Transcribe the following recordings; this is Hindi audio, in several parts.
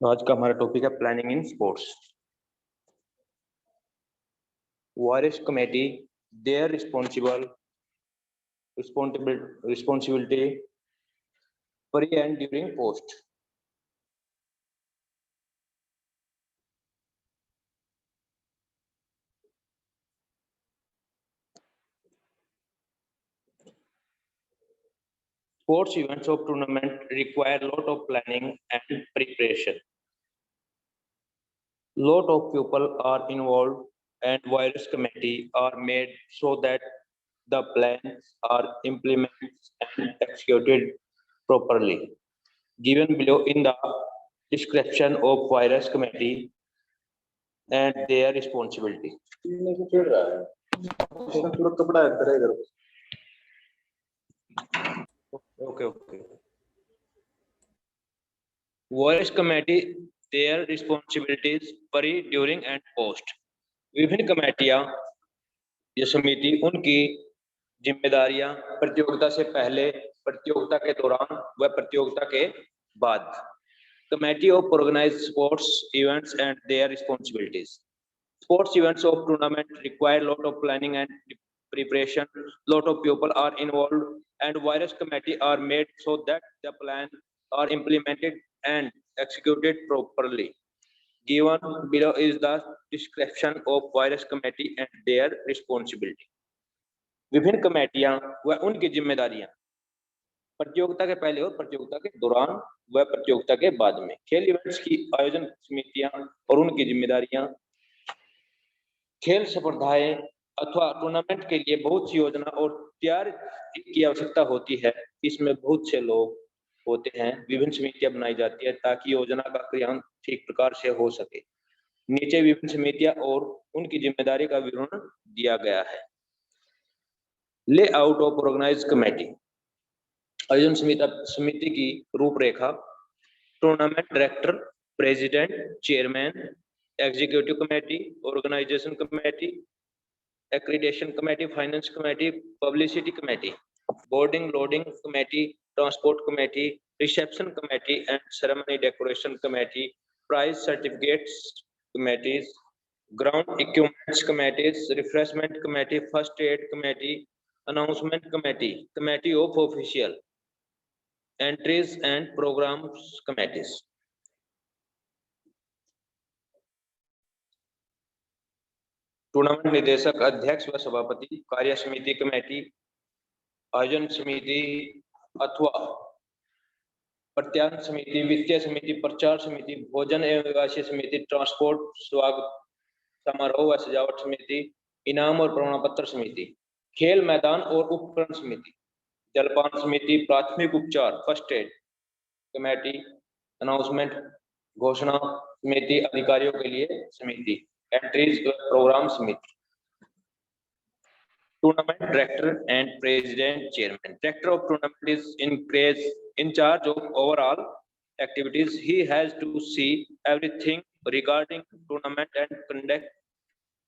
आज का हमारा टॉपिक है planning in sports. Various committee their responsibility pre and during post. Sports events of tournament require a lot of planning and preparation. Lot of people are involved and virus committee are made so that the plans are implemented and executed properly. Given below in the description of virus committee and their responsibility. Okay. Virus committee their responsibilities pre, during and post. विभिन्न कमेटियां या समिति उनकी जिम्मेदारियां प्रतियोगिता से पहले, प्रतियोगिता के दौरान व प्रतियोगिता के बाद. Committee of organized sports events and their responsibilities. Sports events of tournament require a lot of planning and preparation. Lot of people are involved and virus committee are made so that the plans are implemented and executed properly. Given below is the description of virus committee and their responsibility. विभिन्न कमेटियां व उनकी जिम्मेदारियां प्रतियोगिता के पहले और प्रतियोगिता के दौरान व प्रतियोगिता के बाद में. खेल इवेंट्स की आयोजन समितियां और उनकी जिम्मेदारियां. खेल स्पर्धाएं अथवा टूर्नामेंट के लिए बहुत सी योजना और तैयार की आवश्यकता होती है. इसमें बहुत से लोग होते हैं. विभिन्न समितियां बनाई जाती है ताकि योजना का क्रियान्वयन ठीक प्रकार से हो सके. नीचे विभिन्न समितियां और उनकी जिम्मेदारी का विवरण दिया गया है. Layout of organised committee. आयोजन समिति की रूपरेखा. Tournament director, president, chairman, executive committee, organisation committee, accreditation committee, finance committee, publicity committee, boarding lodging committee, transport committee, reception committee and ceremony decoration committee, prize certificates committees, ground equipments committees, refreshment committee, first aid committee, announcement committee, committee of official entries and programmes committees. Tournament निदेशक, अध्यक्ष व सभापति, कार्य समिति कमेटी, आयोजन समिति अथवा प्रत्यान समिति, वित्तीय समिति, प्रचार समिति, भोजन एवं निवासी समिति, ट्रांसपोर्ट, स्वागत समारोह व सजावट समिति, इनाम और प्रमाण पत्र समिति, खेल मैदान और उपकरण समिति, जलपान समिति, प्राथमिक उपचार, फर्स्ट एड कमेटी, अनाउंसमेंट घोषणा समिति, अधिकारियों के लिए समिति, एंट्रीज प्रोग्राम समिति. Tournament director and president chairman. Director of tournament is in charge of overall activities. He has to see everything regarding tournament and conduct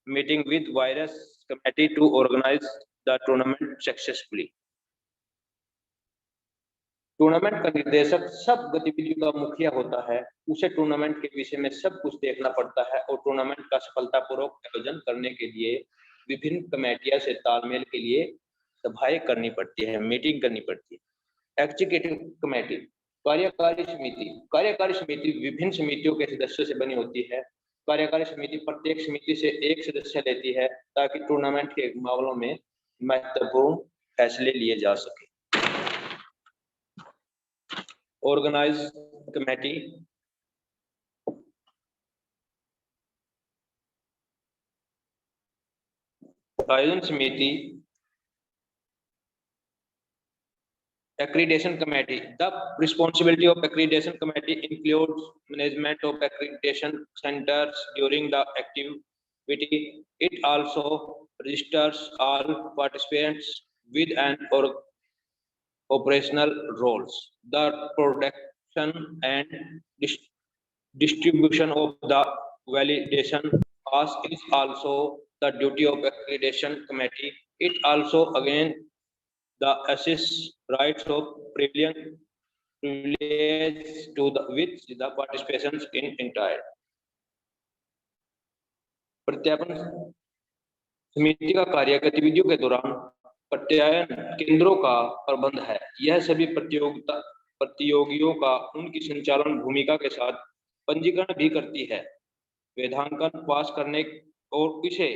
meeting with virus committee to organize the tournament successfully. Tournament का निर्देशक सब गतिविधियों का मुखिया होता है. उसे टूर्नामेंट के विषय में सब कुछ देखना पड़ता है और टूर्नामेंट का सफलतापूर्वक आयोजन करने के लिए विभिन्न कमेटियों से तालमेल के लिए सभाएं करनी पड़ती है, मीटिंग करनी पड़ती है. एग्जीक्यूटिव कमेटी, कार्यकारी समिति. कार्यकारी समिति विभिन्न समितियों के सदस्यों से बनी होती है. कार्यकारी समिति प्रत्येक समिति से एक सदस्य लेती है ताकि टूर्नामेंट के मामलों में महत्वपूर्ण फैसले लिए जा सके. Organise committee. आयोजन समिति. Accreditation committee. The responsibility of accreditation committee includes management of accreditation centers during the activity. It also registers all participants with an operational roles. The production and distribution of the validation pass is also the duty of accreditation committee. It also again the assess rights of prevailing privilege to the with the participations in entire प्रत्यापन समिति का कार्य गतिविधियों के दौरान प्रत्यायन केंद्रों का प्रबंध है। यह सभी प्रतियोगियों का उनकी संचालन भूमिका के साथ पंजीकरण भी करती है। वेदांकन पास करने और इसे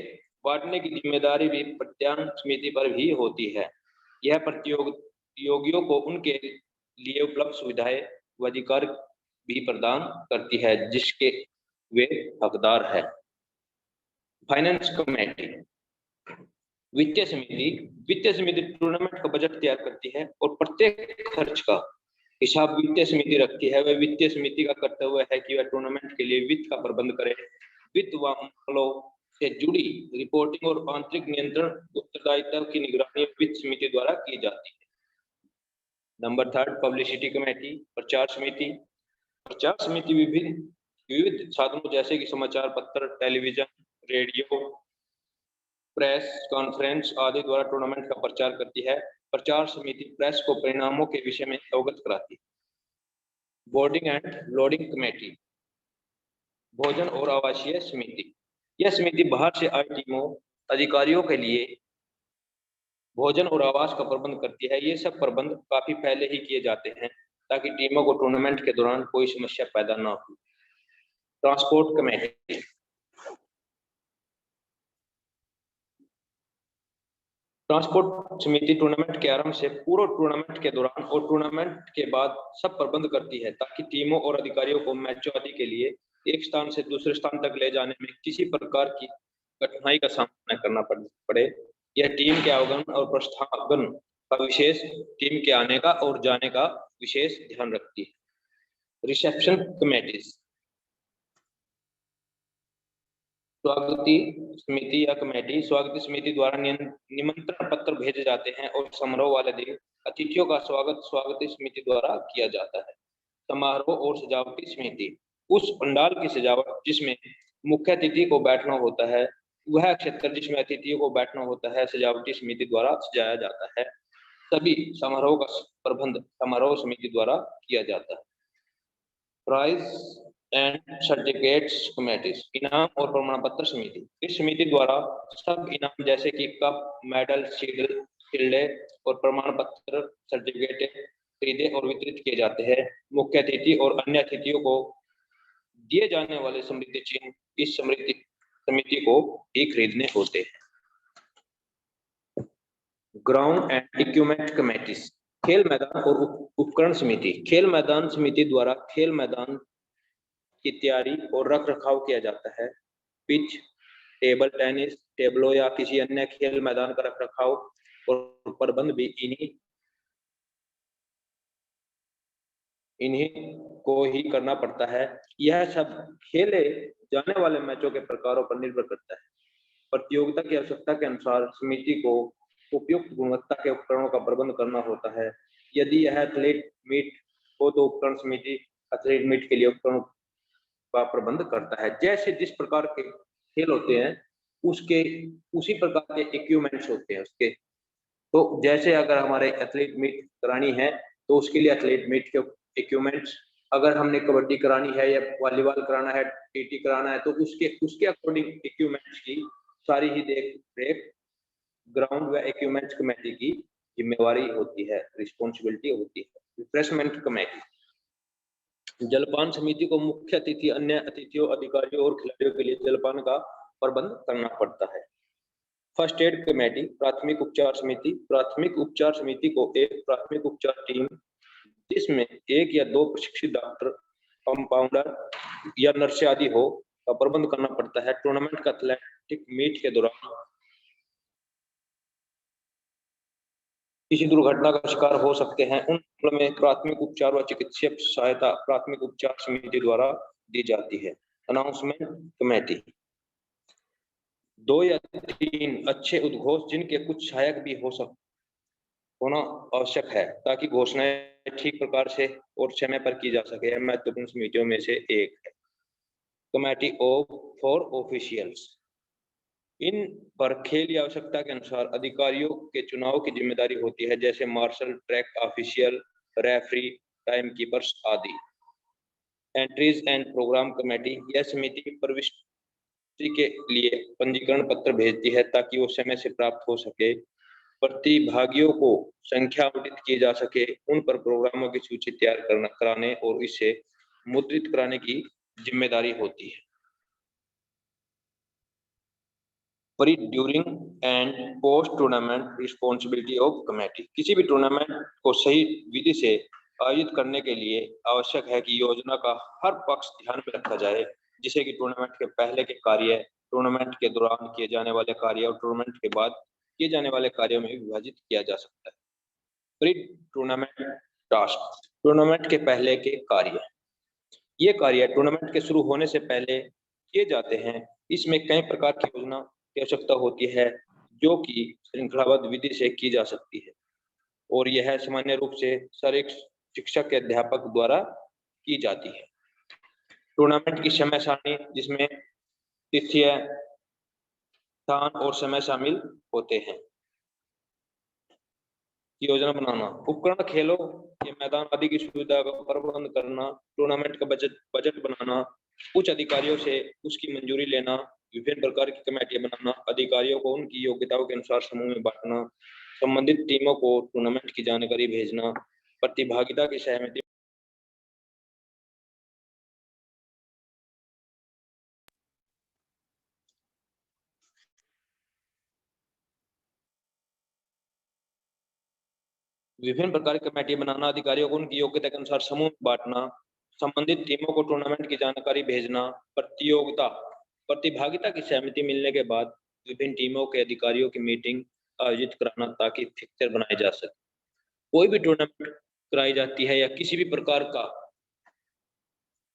बांटने की जिम्मेदारी भी प्रत्यायन समिति पर भी होती है। यह प्रतियोगियों को उनके लिए उपलब्ध सुविधाएं व अधिकार भी प्रदान करती है जिसके वे हकदार है। फाइनेंस कमेटी वित्तीय समिति टूर्नामेंट का बजट तैयार करती है और प्रत्येक खर्च का हिसाब वित्तीय समिति रखती है। वह वित्तीय समिति का कर्तव्य है कि वह टूर्नामेंट के लिए वित्त का प्रबंध करे। वित्त मामलों से जुड़ी रिपोर्टिंग और आंतरिक नियंत्रण उत्तरदायित्व की निगरानी वित्त समिति द्वारा की जाती है। नंबर 3 पब्लिसिटी कमेटी प्रचार समिति विविध साधनों जैसे कि समाचार पत्र, टेलीविजन, रेडियो, प्रेस कॉन्फ्रेंस आदि द्वारा टूर्नामेंट का प्रचार करती है। प्रचार समिति प्रेस को परिणामों के विषय में अवगत कराती है। बोर्डिंग एंड लॉजिंग कमेटी भोजन और आवासीय समिति यह समिति बाहर से आई टीमों अधिकारियों के लिए भोजन और आवास का प्रबंध करती है। ये सब प्रबंध काफी पहले ही किए जाते हैं ताकि टीमों को टूर्नामेंट के दौरान कोई समस्या पैदा न हो। ट्रांसपोर्ट कमेटी ट्रांसपोर्ट समिति टूर्नामेंट के आरंभ से पूर्व, टूर्नामेंट के दौरान और टूर्नामेंट के बाद सब प्रबंध करती है ताकि टीमों और अधिकारियों को मैचों आदि के लिए एक स्थान से दूसरे स्थान तक ले जाने में किसी प्रकार की कठिनाई का सामना करना पड़े। यह टीम के आगमन और प्रस्थागमन का विशेष, टीम के आने का और जाने का विशेष ध्यान रखती है। रिसेप्शन कमेटीज स्वागती समिति या कमेटी स्वागती समिति द्वारा निमंत्रण पत्र भेजे जाते हैं और समारोह वाले दिन अतिथियों का स्वागत स्वागती समिति द्वारा किया जाता है। समारोह और सजावटी समिति उस पंडाल की सजावट जिसमें मुख्य अतिथि को बैठना होता है, वह क्षेत्र जिसमें अतिथियों को बैठना होता है, सजावटी समिति द्वारा सजाया जाता है। सभी समारोह का प्रबंध समारोह समिति द्वारा किया जाता है। प्राइज एंड सर्टिफिकेट्स कमेटीज इनाम और प्रमाण पत्र समिति इस समिति द्वारा सब इनाम जैसे कि कप, मेडल, शील्डे और प्रमाण पत्र सर्टिफिकेट खरीदे और वितरित किए जाते हैं। मुख्य अतिथि और अन्य अतिथियों को दिए जाने वाले समृद्धि चिन्ह इस समृद्धि समिति को ही खरीदने होते हैं। ग्राउंड एंड इक्विपमेंट कमेटीज खेल मैदान और उपकरण समिति खेल मैदान समिति द्वारा खेल मैदान की तैयारी और रख रखाव किया जाता है। पिच, टेबल टेनिस, टेबलों या किसी अन्य खेल मैदान का रख रखाव और प्रबंध भी इन्हीं को ही करना पड़ता है। यह सब खेले जाने वाले मैचों के प्रकारों पर निर्भर करता है। प्रतियोगिता की आवश्यकता के अनुसार समिति को उपयुक्त गुणवत्ता के उपकरणों का प्रबंध करना होता है। यदि यह एथलीट मीट हो तो उपकरण समिति एथलीट मीट के लिए उपकरणों का प्रबंध करता है। जैसे जिस प्रकार के खेल होते हैं उसके उसी प्रकार के इक्विपमेंट्स होते हैं उसके। तो जैसे अगर हमारे एथलीट मीट करानी है तो उसके लिए एथलीट मीट के इक्विपमेंट्स, अगर हमने कबड्डी करानी है या वॉलीबॉल कराना है, टीटी कराना है तो उसके अकॉर्डिंग इक्विपमेंट्स की सारी ही देख रेख ग्राउंड व इक्विपमेंट्स कमेटी की जिम्मेवारी होती है, रिस्पॉन्सिबिलिटी होती है। रिफ्रेशमेंट कमेटी जलपान समिति को मुख्य अतिथि, अन्य अतिथियों, अधिकारियों और खिलाड़ियों के लिए जलपान का प्रबंध करना पड़ता है। फर्स्ट एड कमेटी प्राथमिक उपचार समिति को एक प्राथमिक उपचार टीम जिसमें एक या दो प्रशिक्षित डॉक्टर, कंपाउंडर या नर्स आदि हो का प्रबंध करना पड़ता है। टूर्नामेंट का एथलेटिक मीट के दौरान किसी दुर्घटना का शिकार हो सकते हैं, उन मामलों में प्राथमिक उपचार व चिकित्सीय सहायता प्राथमिक उपचार समिति द्वारा दी जाती है। अनाउंसमेंट कमेटी 2 या 3 अच्छे उद्घोष जिनके कुछ सहायक भी होना आवश्यक है ताकि घोषणाएं ठीक प्रकार से और समय पर की जा सके। महत्वपूर्ण समितियों में से एक है कमेटी फॉर ऑफिशियल्स। इन पर खेल की आवश्यकता के अनुसार अधिकारियों के चुनाव की जिम्मेदारी होती है, जैसे marshal, track official, referee, time keepers आदि। एंट्रीज एंड प्रोग्राम कमेटी, यह समिति प्रविष्टि के लिए पंजीकरण पत्र भेजती है ताकि वो समय से प्राप्त हो सके। प्रतिभागियों को संख्या आवंटित की जा सके, उन पर प्रोग्रामों की सूची तैयार कराने और इसे मुद्रित कराने की जिम्मेदारी होती है। Pre, during and post tournament responsibility of committee, किसी भी टूर्नामेंट को सही विधि से आयोजित करने के लिए आवश्यक है कि योजना का हर पक्ष ध्यान में रखा जाए, जिसे कि टूर्नामेंट के पहले के कार्य, टूर्नामेंट के दौरान किए जाने वाले कार्य और टूर्नामेंट के बाद किए जाने वाले कार्यों में विभाजित किया जा सकता है। प्री टूर्नामेंट टास्क, टूर्नामेंट के पहले के कार्य। ये कार्य टूर्नामेंट के शुरू होने से पहले किए जाते हैं। इसमें कई प्रकार की योजना की आवश्यकता होती है जो कि श्रृंखलाबद्ध विधि से की जा सकती है और यह सामान्य रूप से शारीरिक शिक्षक के अध्यापक द्वारा की जाती है। टूर्नामेंट की समय सारणी, जिसमें तिथि, स्थान और समय शामिल होते हैं। योजना बनाना, उपकरण, खेलों के मैदान आदि की सुविधा का प्रबंध करना, टूर्नामेंट का बजट बनाना, उच्च अधिकारियों से उसकी मंजूरी लेना, विभिन्न प्रकार की कमेटियां बनाना, अधिकारियों को उनकी योग्यताओं के अनुसार समूह में बांटना, संबंधित टीमों को टूर्नामेंट की जानकारी भेजना, प्रतिभागिता की सहमति, विभिन्न प्रकार की कमेटियां बनाना, अधिकारियों को उनकी योग्यता के अनुसार समूह में बांटना, संबंधित टीमों को टूर्नामेंट की जानकारी भेजना, प्रतिभागिता की सहमति मिलने के बाद विभिन्न टीमों के अधिकारियों की मीटिंग आयोजित कराना ताकि फिक्सचर बनाए जा सके। कोई भी टूर्नामेंट कराई जाती है या किसी भी प्रकार का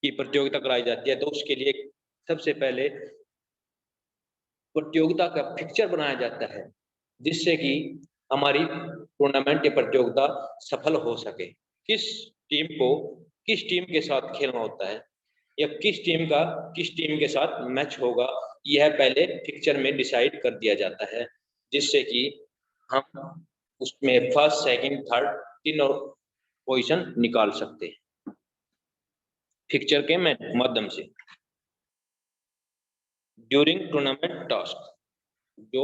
की प्रतियोगिता कराई जाती है तो उसके लिए सबसे पहले प्रतियोगिता का फिक्सचर बनाया जाता है, जिससे कि हमारी टूर्नामेंट या प्रतियोगिता सफल हो सके। किस टीम को किस टीम के साथ खेलना होता है या किस टीम के साथ मैच होगा, यह पहले फिक्सचर में डिसाइड कर दिया जाता है, जिससे कि हम उसमें फर्स्ट, सेकंड, थर्ड तीनों पोजीशन निकाल सकते हैं फिक्सचर के माध्यम से। ड्यूरिंग टूर्नामेंट टास्क, जो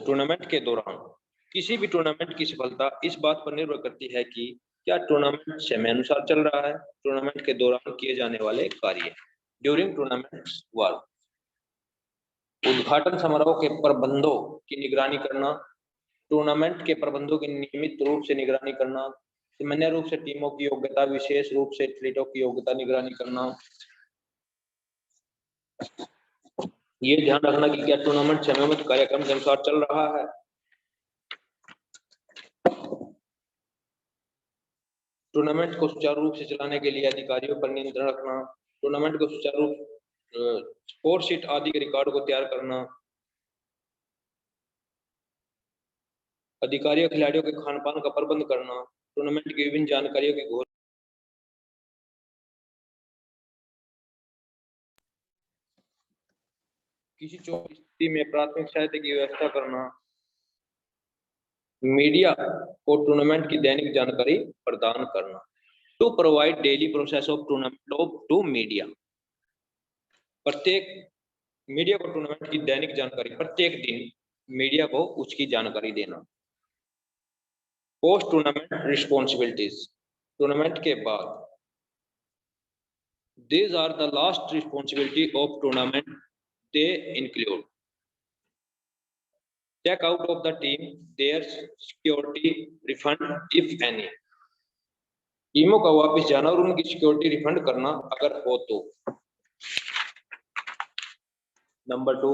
टूर्नामेंट के दौरान, किसी भी टूर्नामेंट की सफलता इस बात पर निर्भर करती है कि क्या टूर्नामेंट समय अनुसार चल रहा है। टूर्नामेंट के दौरान किए जाने वाले कार्य। ड्यूरिंग टूर्नामेंट वर्क, उद्घाटन समारोह के प्रबंधों की निगरानी करना, टूर्नामेंट के प्रबंधों की नियमित रूप से निगरानी करना, सामान्य रूप से टीमों की योग्यता, विशेष रूप से एथलीटों की योग्यता निगरानी करना। ये ध्यान रखना कि क्या टूर्नामेंट समय में कार्यक्रम के अनुसार चल रहा है। टूर्नामेंट को सुचारू रूप से चलाने के लिए अधिकारियों पर नियंत्रण रखना, टूर्नामेंट को सुचारू स्कोर शीट आदि के रिकॉर्ड को तैयार करना, अधिकारियों खिलाड़ियों के खान पान का प्रबंध करना, टूर्नामेंट की विभिन्न जानकारियों की घोषणा, किसी चोट स्थिति में प्राथमिक सहायता की व्यवस्था करना, मीडिया को टूर्नामेंट की दैनिक जानकारी प्रदान करना। To provide daily process of tournament to media, प्रत्येक मीडिया को टूर्नामेंट की दैनिक जानकारी, प्रत्येक दिन मीडिया को उसकी जानकारी देना। पोस्ट टूर्नामेंट रिस्पॉन्सिबिलिटीज, टूर्नामेंट के बाद, these are the last responsibility of tournament. They include check out of the team, their security, refund if any, टीमों का वापस जाना और उनकी सिक्योरिटी रिफंड करना अगर हो तो। Number 2,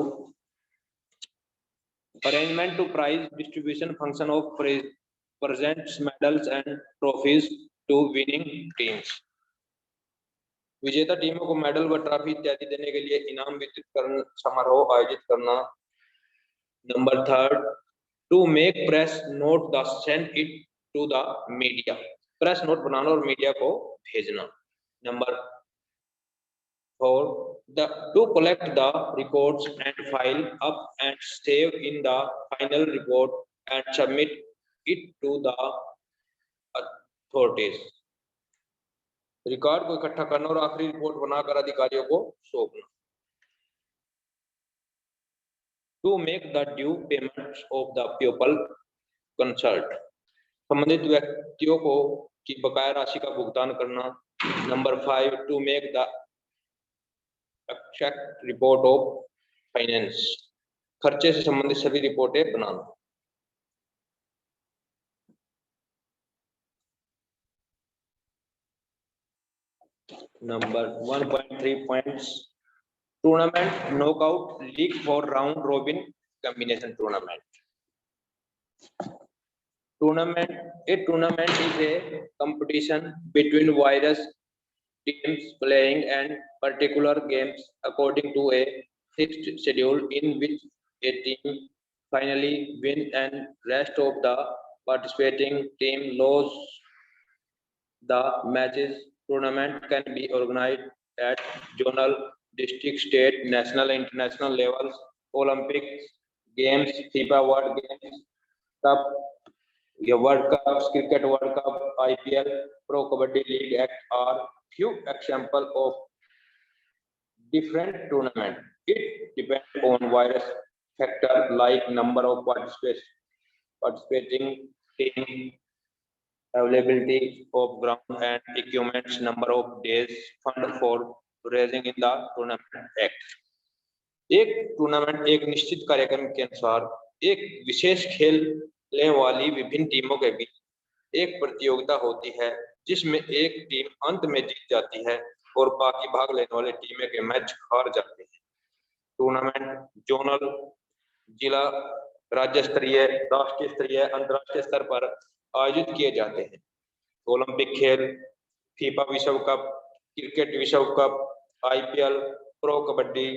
arrangement to prize distribution function of presents medals and trophies to winning teams, विजेता टीमों को मेडल व ट्रॉफी इत्यादि देने के लिए इनाम वितरित करना, समारोह आयोजित करना। Number 3, to make press note the send it to the media, press note बनाना और मीडिया को भेजना। Number 4, to collect the records and file up and save in the final report and submit it to the authorities, record को इकट्ठा करना और आखिरी रिपोर्ट बनाकर अधिकारियों को सौंपना। To make the due payments of the people consult, संबंधित व्यक्तियों को की बकाया राशि का भुगतान करना। Number 5, to make the accept report of finance, खर्चे से संबंधित सभी रिपोर्टें बनाना। Number 1.3 points, tournament knockout league for round robin combination tournament. A tournament is a competition between various teams playing and particular games according to a fixed schedule in which a team finally win and rest of the participating team lose the matches. Tournament can be organized at zonal, district, state, national, international levels. Olympics games, FIFA World Games, Cup, World Cups, Cricket World Cup, IPL, Pro Kabaddi League Act are few examples of different tournament. It depends on various factors like number of participating team, availability of ground and equipments, number of days, fund for raising in the tournament act. एक टूर्नामेंट एक निश्चित कार्यक्रम के अनुसार एक विशेष खेलने वाली विभिन्न टीमों के बीच एक प्रतियोगिता होती है जिसमें एक टीम अंत में जीत जाती है और बाकी भाग लेने वाली टीमें के मैच हार जाते हैं। टूर्नामेंट जोनल, जिला, राज्य स्तरीय, राष्ट्रीय स्तरीय, अंतर्राष्ट्रीय स्तर पर आयोजित किए जाते हैं। ओलंपिक खेल, फीफा विश्व कप, क्रिकेट विश्व cup, IPL, pro kabaddi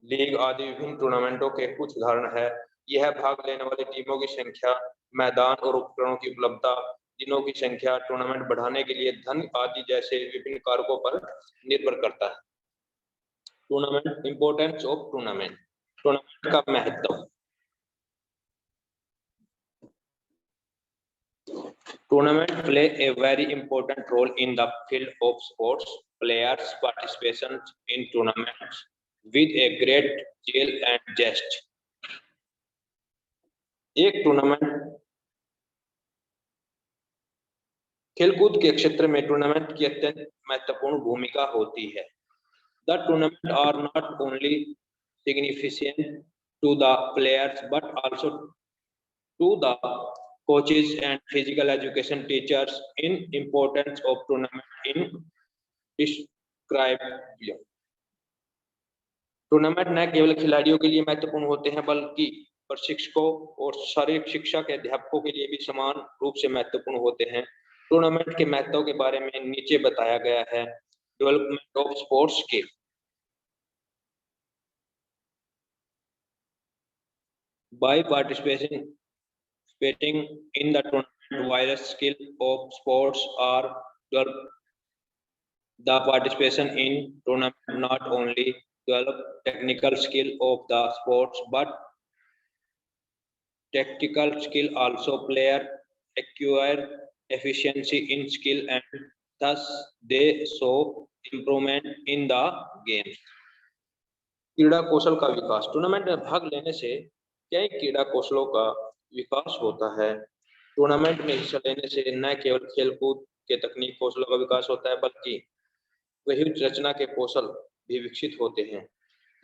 league आदि विभिन्न टूर्नामेंटों के कुछ उदाहरण है। यह भाग लेने वाली टीमों की संख्या, मैदान और उपकरणों की उपलब्धता, दिनों की संख्या, टूर्नामेंट बढ़ाने के लिए धन आदि जैसे विभिन्न कारकों पर निर्भर करता है। Tournament, importance of tournament, tournament का महत्व। Tournaments play a very important role in the field of sports. Players' participation in tournaments with a great zeal and zest. एक टूर्नामेंट, खेलकूद के क्षेत्र में टूर्नामेंट की अत्यंत महत्वपूर्ण भूमिका होती है। The tournaments are not only significant to the players but also to the coaches and physical education teachers. In importance of tournament in describe below. Tournament न केवल खिलाड़ियों के लिए महत्वपूर्ण होते हैं बल्कि प्रशिक्षकों और शारीरिक शिक्षा के अध्यापकों के लिए भी समान रूप से महत्वपूर्ण होते हैं। टूर्नामेंट के महत्व के बारे में नीचे बताया गया है। Development of sports skill, by participating in the tournament, various skill of sports are developed. The participation in tournament not only develop technical skill of the sports but tactical skill also. Player acquire efficiency in skill and thus they show improvement in the game. क्रीड़ा कौशल का विकास, टूर्नामेंट में भाग लेने से कई क्रीड़ा कौशलों का विकास होता है। टूर्नामेंट में हिस्सा लेने से न केवल खेलकूद के तकनीक कौशलों का विकास होता है बल्कि व्यूह रचना के कौशल भी विकसित होते हैं।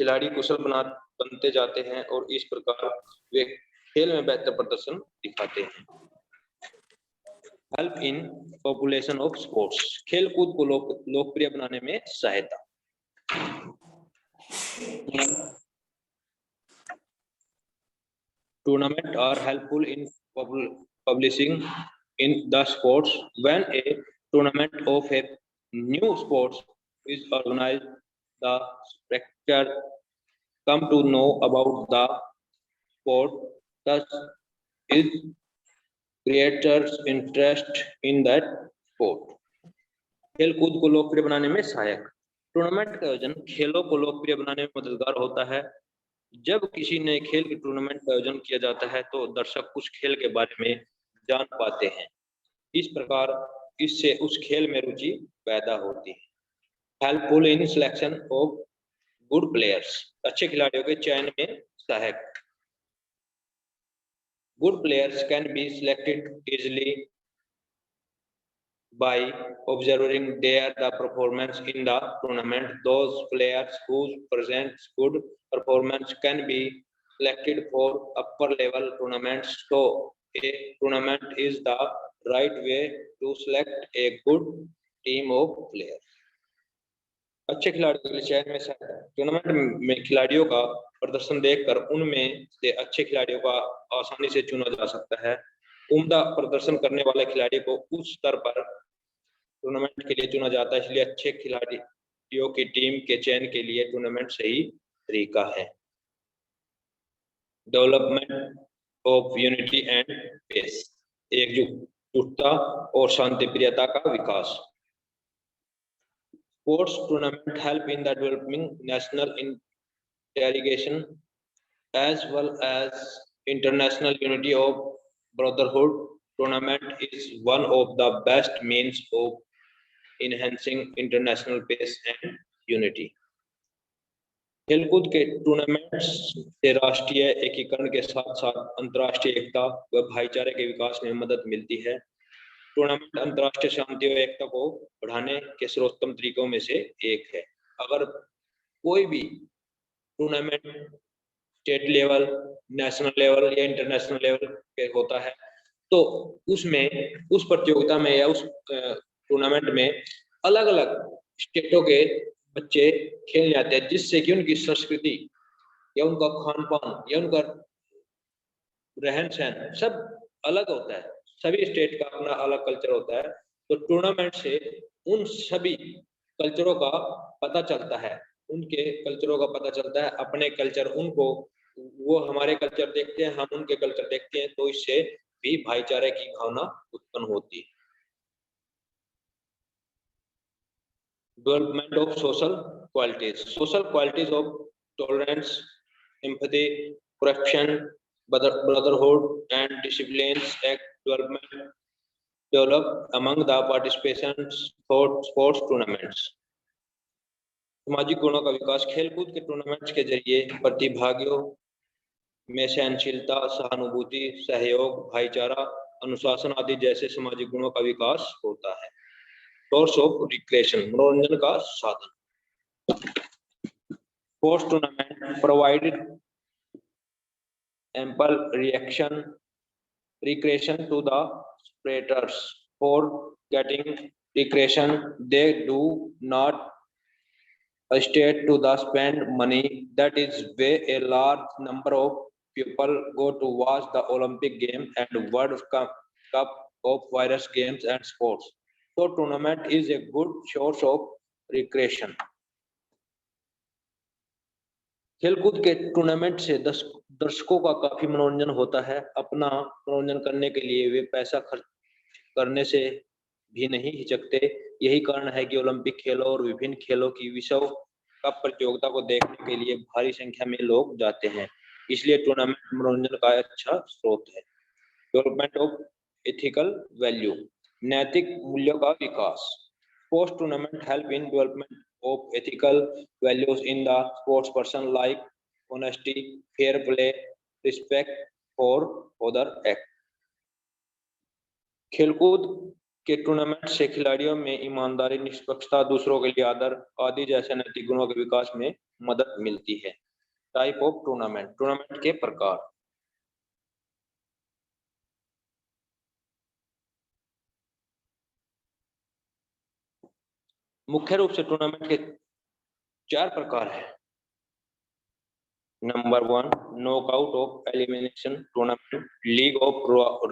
खिलाड़ी कुशल बनते जाते हैं और इस प्रकार वे खेल में बेहतर प्रदर्शन दिखाते हैं। Help in population of sports, खेलकूद को लोकप्रिय बनाने में सहायता। Tournaments are helpful in publishing in the sports. When a tournament of a new sport is organized, the spectators come to know about the sport. Thus, is creators interest in that sport. खेलकूद को लोकप्रिय बनाने में सहायक, टूर्नामेंट का आयोजन खेलों को लोकप्रिय बनाने में मददगार होता है। जब किसी नए खेल के टूर्नामेंट का आयोजन किया जाता है तो दर्शक कुछ खेल के बारे में जान पाते हैं। इस प्रकार इससे उस खेल में रुचि पैदा होती है। Helpful in selection of good players, अच्छे खिलाड़ियों के चयन में सहायक। Good players can be selected easily by observing their the performance in the tournament. Those players who present good performance can be selected for upper level tournaments. So a tournament is the right way to select a good team of players. अच्छे खिलाड़ियों के लिए चयन में टूर्नामेंट में खिलाड़ियों का प्रदर्शन देखकर उनमें से अच्छे खिलाड़ियों का आसानी से चुना जा सकता है। उम्दा प्रदर्शन करने वाले खिलाड़ी को उस स्तर पर टूर्नामेंट के लिए चुना जाता है, इसलिए अच्छे खिलाड़ियों की टीम के चयन के लिए टूर्नामेंट सही तरीका है। Development of unity and peace, एकजुटता और शांति प्रियता का विकास। Sports tournament help in the developing national integration as well as international unity of brotherhood. Tournament is one of the best means of enhancing international peace and unity. खेलकूद के टूर्नामेंट्स से राष्ट्रीय एकीकरण के साथ साथ अंतर्राष्ट्रीय एकता व भाईचारे के विकास में मदद मिलती है। टूर्नामेंट अंतर्राष्ट्रीय शांति और एकता को बढ़ाने के सर्वोत्तम तरीकों में से एक है। अगर कोई भी tournament state level, national level या इंटरनेशनल लेवल पे होता है तो उसमें उस प्रतियोगिता में या उस टूर्नामेंट में अलग अलग स्टेटों के बच्चे खेल जाते हैं, जिससे कि उनकी संस्कृति या उनका खान पान या उनका रहन सहन सब अलग होता है। सभी स्टेट का अपना अलग कल्चर होता है, तो टूर्नामेंट से उन सभी कल्चरों का पता चलता है, उनके कल्चरों का पता चलता है। अपने कल्चर उनको, वो हमारे कल्चर देखते हैं, हम उनके कल्चर देखते हैं, तो इससे भी भाईचारे की भावना उत्पन्न होती है। Development of social qualities. Social qualities of tolerance, empathy, corruption, brotherhood, and disciplines develop among the participants for sports tournaments. सामाजिक गुणों का विकास खेलकूद के टूर्नामेंट्स के जरिए प्रतिभागियों में सहनशीलता, सहानुभूति, सहयोग, भाईचारा, अनुशासन आदि जैसे सामाजिक गुणों का विकास होता है। सोर्स ऑफ रिक्रिएशन, मनोरंजन का साधन। Sports tournament provided ample recreation to the spectators. For getting recreation, they do not hesitate to spend money. That is why a large number of people go to watch the Olympic Games and World Cup of various games and sports. So tournament is a good source of recreation. खेलकूद के टूर्नामेंट से दर्शकों का काफी मनोरंजन होता है। अपना मनोरंजन करने के लिए वे पैसा खर्च करने से भी नहीं हिचकते। यही कारण है कि ओलंपिक खेलों और विभिन्न खेलों की विश्व कप प्रतियोगिता को देखने के लिए भारी संख्या में लोग जाते हैं। इसलिए टूर्नामेंट मनोरंजन का अच्छा स्रोत है। डेवलपमेंट ऑफ एथिकल वैल्यू, नैतिक मूल्यों का विकास। Sports tournament help in development of ethical values in the sports person like honesty, fair play, respect for other act. खेलकूद के टूर्नामेंट से खिलाड़ियों में ईमानदारी, निष्पक्षता, दूसरों के लिए आदर आदि जैसे नैतिक गुणों के विकास में मदद मिलती है। टाइप ऑफ टूर्नामेंट, टूर्नामेंट के प्रकार। मुख्य रूप से टूर्नामेंट के 4 प्रकार है। Number 1, knockout of elimination tournament, league of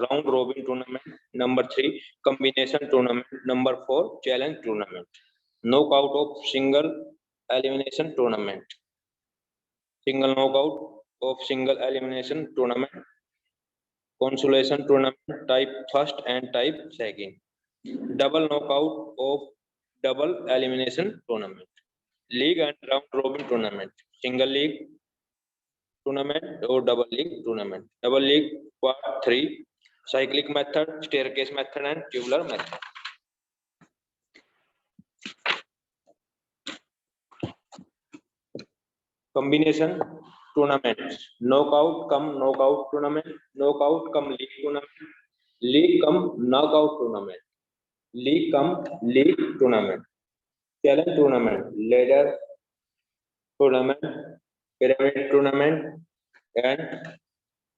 round robin tournament. Number 3, combination tournament. Number 4, challenge tournament. Knockout of single elimination tournament, single knockout of single elimination tournament, consolation tournament type first and type second, double knockout of double elimination tournament, league and round robin tournament, single league tournament और double league tournament. Double league part 3, cyclic method, staircase method and tabular method. combination tournaments, knockout come knockout tournament, knockout come league tournament, league come knockout tournament, league come league tournament, challenge tournament, ladder tournament, pyramid tournament and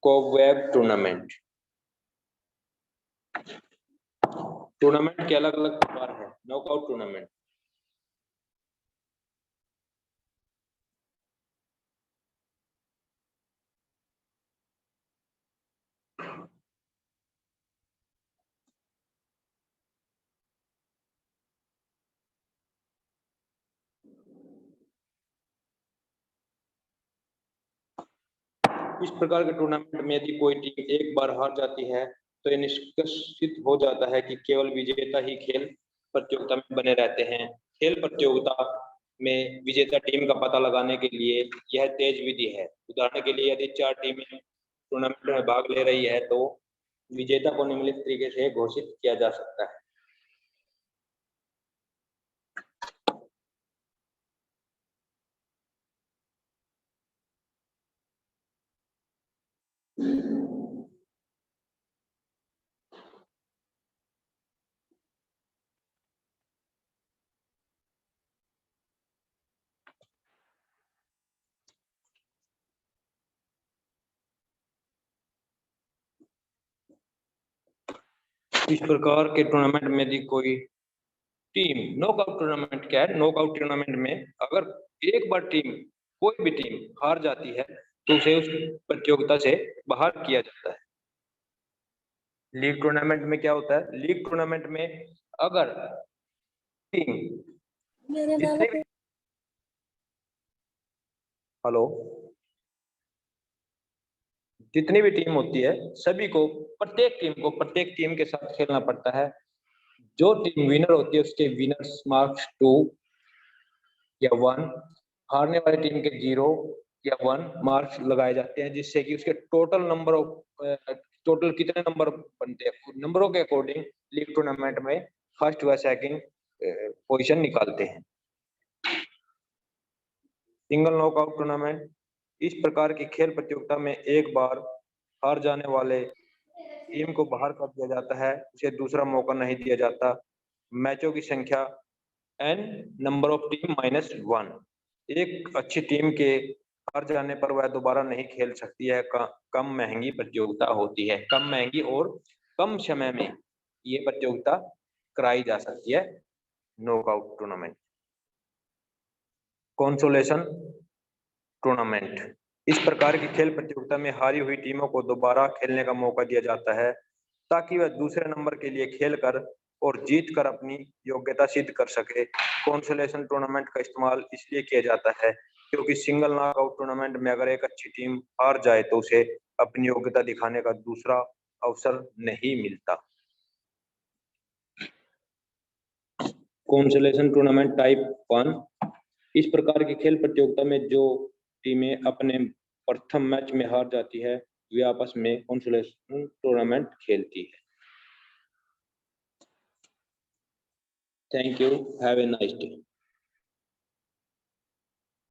cobweb tournament. Tournament के अलग अलग प्रकार है। नॉकआउट टूर्नामेंट, इस प्रकार के टूर्नामेंट में यदि कोई टीम एक बार हार जाती है तो यह निष्कर्षित हो जाता है कि केवल विजेता ही खेल प्रतियोगिता में बने रहते हैं। खेल प्रतियोगिता में विजेता टीम का पता लगाने के लिए यह तेज विधि है। उदाहरण के लिए यदि 4 टीमें टूर्नामेंट में भाग ले रही है तो विजेता को निम्नलिखित तरीके से घोषित किया जा सकता है। इस प्रकार के टूर्नामेंट में यदि कोई टीम, नॉकआउट टूर्नामेंट क्या है? नॉकआउट टूर्नामेंट में अगर एक बार टीम, कोई भी टीम हार जाती है तो उसे उस प्रतियोगिता से बाहर किया जाता है। लीग टूर्नामेंट में क्या होता है? लीग टूर्नामेंट में अगर टीम जितनी भी टीम होती है सभी को प्रत्येक टीम के साथ खेलना पड़ता है। जो टीम विनर होती है उसके विनर्स मार्क्स 2 या 1, हारने वाली टीम के 0 या 1 मार्क्स लगाए जाते हैं, जिससे कि उसके टोटल कितने नंबर बनते हैं, नंबरों के अकॉर्डिंग लीग टूर्नामेंट में फर्स्ट व सेकंड पोजीशन निकालते हैं। सिंगल नॉकआउट टूर्नामेंट, इस प्रकार की खेल प्रतियोगिता में एक बार हार जाने वाले टीम को बाहर कर दिया जाता है, उसे दूसरा मौका नहीं दिया जाता। मैचों की संख्या n नंबर ऑफ टीम -1। एक अच्छी टीम के हार जाने पर वह दोबारा नहीं खेल सकती है। कम महंगी प्रतियोगिता होती है। कम महंगी और कम समय में ये प्रतियोगिता कराई जा सकती है। Knockout tournament. कंसोलेशन टूर्नामेंट, इस प्रकार की खेल प्रतियोगिता में हारी हुई टीमों को दोबारा खेलने का मौका दिया जाता है ताकि वह दूसरे नंबर के लिए खेलकर और जीत कर अपनी योग्यता सिद्ध कर सके। कंसोलेशन टूर्नामेंट का इस्तेमाल इसलिए किया जाता है क्योंकि सिंगल नॉकआउट टूर्नामेंट में अगर एक अच्छी टीम हार जाए तो उसे अपनी योग्यता दिखाने का दूसरा अवसर नहीं मिलता। कंसोलेशन टूर्नामेंट टाइप 1, इस प्रकार की खेल प्रतियोगिता में जो टीमें अपने प्रथम मैच में हार जाती है वे आपस में कंसोलेशन टूर्नामेंट खेलती है। Thank you, have a nice day.